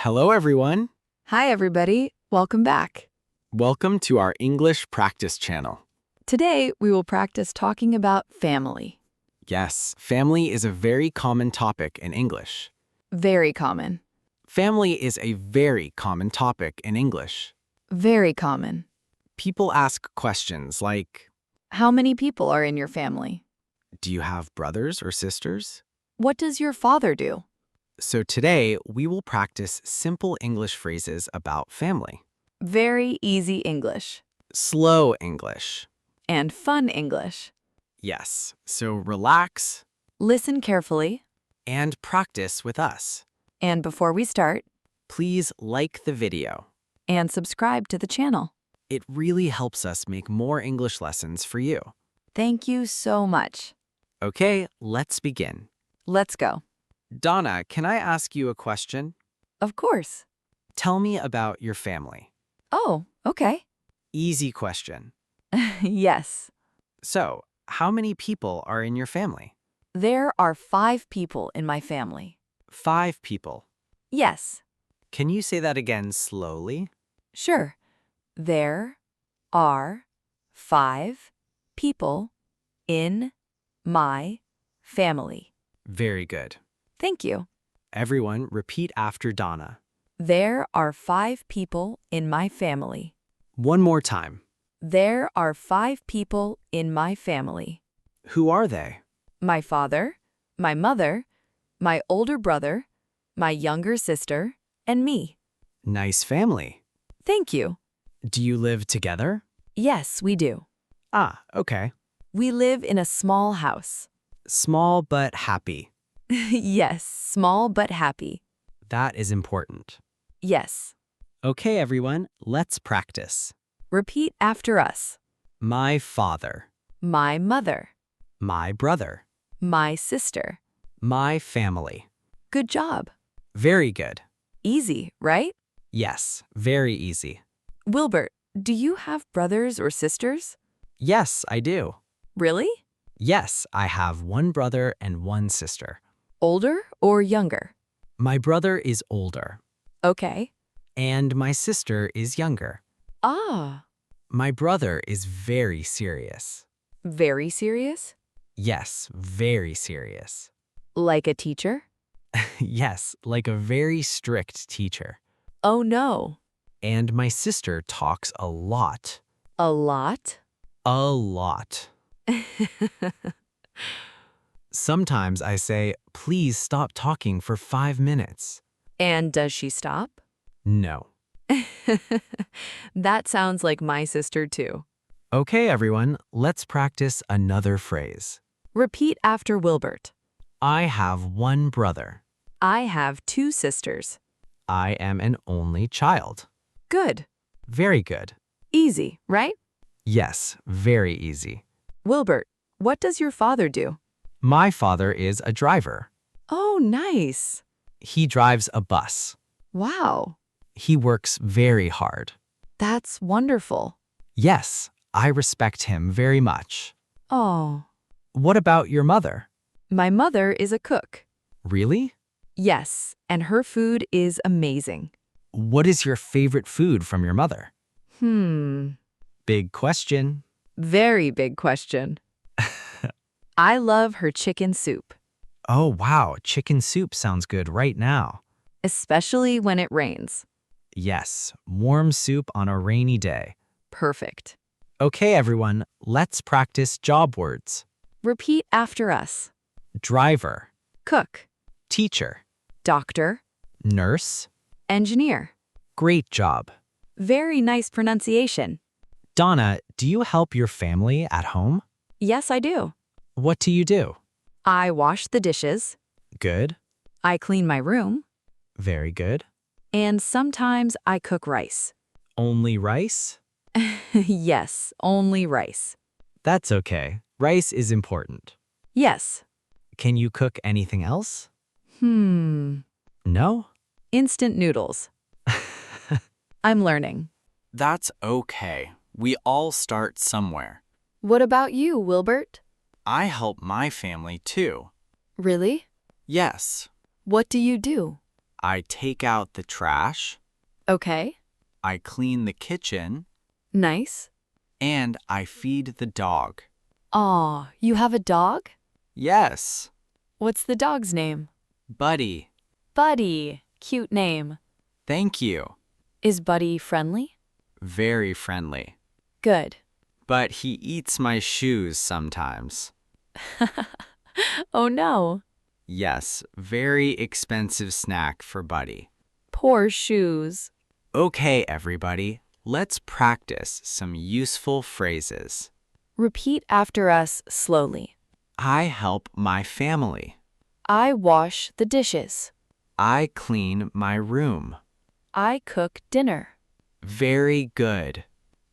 Hello, everyone. Hi, everybody. Welcome back. Welcome to our English practice channel. Today, we will practice talking about family. Yes, family is a very common topic in English. Very common. Family is a very common topic in English. Very common. People ask questions like, How many people are in your family? do you have brothers or sisters? What does your father do? So today, we will practice simple English phrases about family. Very easy English. Slow English. And fun English. Yes, so relax Listen carefully. and practice with us. And before we start, Please like the video. and subscribe to the channel. It really helps us make more English lessons for you. Thank you so much. Okay, let's begin. Let's go. Donna, can I ask you a question? Of course. Tell me about your family. Oh, okay. Easy question. Yes. So, how many people are in your family? There are 5 people in my family. 5 people. Yes. Can you say that again slowly? Sure. There are 5 people in my family. Very good. Thank you. Everyone, repeat after Donna. There are 5 people in my family. One more time. There are 5 people in my family. Who are they? My father, my mother, my older brother, my younger sister, and me. Nice family. Thank you. Do you live together? Yes, we do. Ah, okay. We live in a small house. Small but happy. Yes, small but happy. That is important. Yes. Okay, everyone, let's practice. Repeat after us. My father, My mother, my brother, my sister. my family. Good job. Very good. Easy, right? Yes, very easy. Wilbert, do you have brothers or sisters? Yes, I do. Really? Yes, I have one brother and one sister. Older or younger? My brother is older, Okay. and my sister is younger. Ah, My brother is very serious. very serious? Yes, very serious. Like a teacher? Yes, like a very strict teacher. Oh no. And my sister talks a lot. A lot? A lot. Sometimes I say, please stop talking for 5 minutes. And does she stop? No. That sounds like my sister too. Okay, everyone, let's practice another phrase. Repeat after Wilbert. I have one brother. I have 2 sisters. I am an only child. Good. Very good. Easy, right? Yes, very easy. Wilbert, what does your father do? My father is a driver. Oh, nice. He drives a bus. Wow. He works very hard. That's wonderful. Yes, I respect him very much. Oh. What about your mother? My mother is a cook. Really? Yes, and her food is amazing. What is your favorite food from your mother? Big question. Very big question. I love her chicken soup, Oh, wow, chicken soup sounds good right now. especially when it rains. Yes, warm soup on a rainy day. Perfect. Okay, everyone, let's practice job words. Repeat after us. Driver, Cook, teacher, doctor, nurse. engineer. Great job. Very nice pronunciation. Donna, do you help your family at home? Yes, I do. What do you do? I wash the dishes. Good. I clean my room. Very good. And sometimes I cook rice. Only rice? Yes, only rice. That's okay. Rice is important. Yes. Can you cook anything else? No? Instant noodles. I'm learning. That's okay. We all start somewhere. What about you, Wilbert? I help my family too. Really? Yes, What do you do? I take out the trash, Okay. I clean the kitchen, Nice. and I feed the dog. Aw, you have a dog? Yes, What's the dog's name? Buddy. Buddy. Cute name. Thank you. Is Buddy friendly? Very friendly. Good. But he eats my shoes sometimes. Oh no. Yes, very expensive snack for Buddy. Poor shoes. Okay, everybody, let's practice some useful phrases. Repeat after us slowly. I help my family. I wash the dishes. I clean my room. I cook dinner. Very good.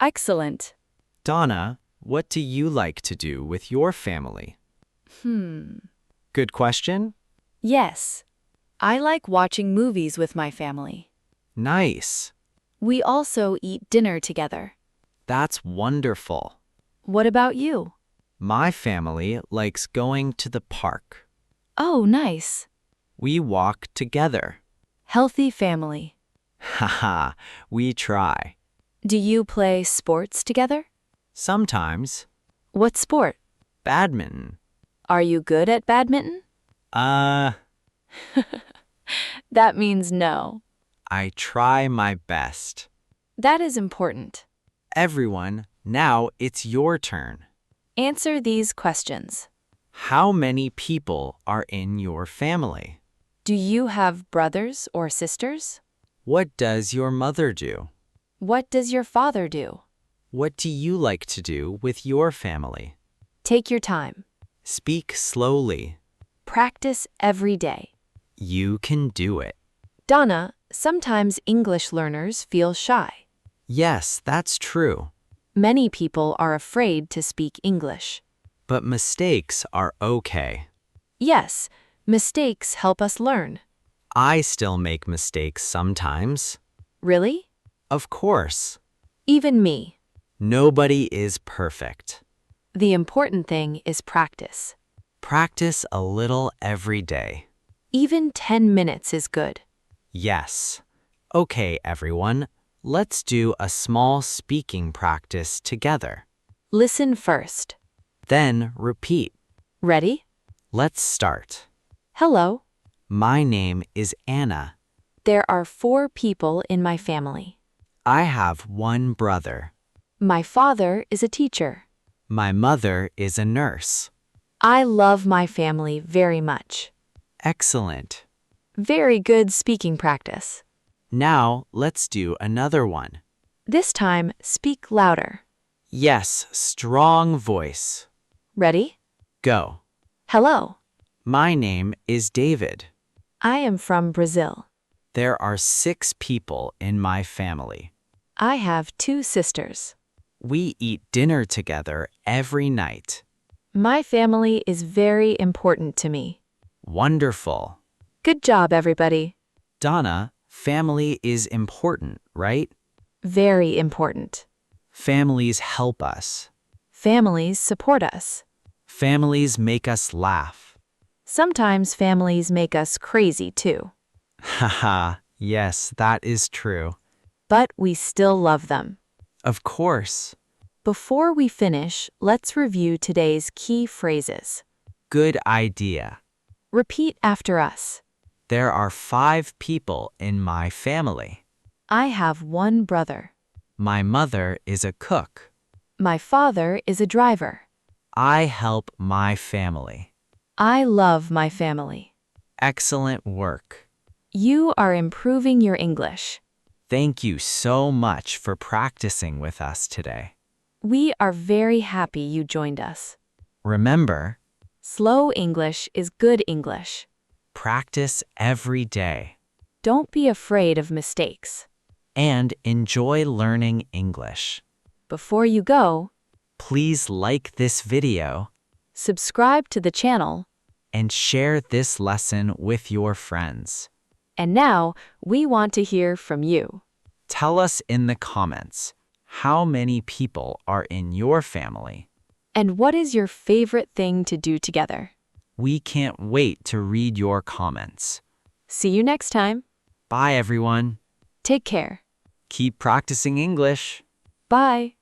Excellent. Donna, what do you like to do with your family? Good question. Yes. I like watching movies with my family. Nice. We also eat dinner together. That's wonderful. What about you? My family likes going to the park. Oh, nice. We walk together. Healthy family. Haha, we try. Do you play sports together? Sometimes. What sport? Badminton. Are you good at badminton? That means no. I try my best. That is important. Everyone, now it's your turn. Answer these questions. How many people are in your family? Do you have brothers or sisters? What does your mother do? What does your father do? What do you like to do with your family? Take your time. Speak slowly. Practice every day. You can do it. Donna, sometimes English learners feel shy. Yes, that's true. Many people are afraid to speak English. But mistakes are okay. Yes, mistakes help us learn. I still make mistakes sometimes. Really? Of course. Even me. Nobody is perfect. The important thing is practice. Practice a little every day. Even 10 minutes is good. Yes. Okay, everyone. Let's do a small speaking practice together. Listen first. Then repeat. Ready? Let's start. Hello. My name is Anna. There are 4 people in my family. I have one brother. My father is a teacher. My mother is a nurse. I love my family very much. Excellent. Very good speaking practice. Now let's do another one. This time, speak louder. Yes, strong voice. Ready? Go. Hello. My name is David. I am from Brazil. There are 6 people in my family. I have 2 sisters. We eat dinner together every night. My family is very important to me. Wonderful. Good job, everybody. Donna, family is important, right? Very important. Families help us. Families support us. Families make us laugh. Sometimes families make us crazy too. Haha, yes, that is true. But we still love them. Of course. Before we finish, let's review today's key phrases. Good idea. Repeat after us. There are 5 people in my family. I have 1 brother. My mother is a cook. My father is a driver. I help my family. I love my family. Excellent work. You are improving your English. Thank you so much for practicing with us today. We are very happy you joined us. Remember, Slow English is good English. practice every day Don't be afraid of mistakes. and enjoy learning English. Before you go, Please like this video subscribe to the channel. and share this lesson with your friends. And now, we want to hear from you. Tell us in the comments how many people are in your family. And what is your favorite thing to do together? We can't wait to read your comments. See you next time. Bye, everyone. Take care. Keep practicing English. Bye.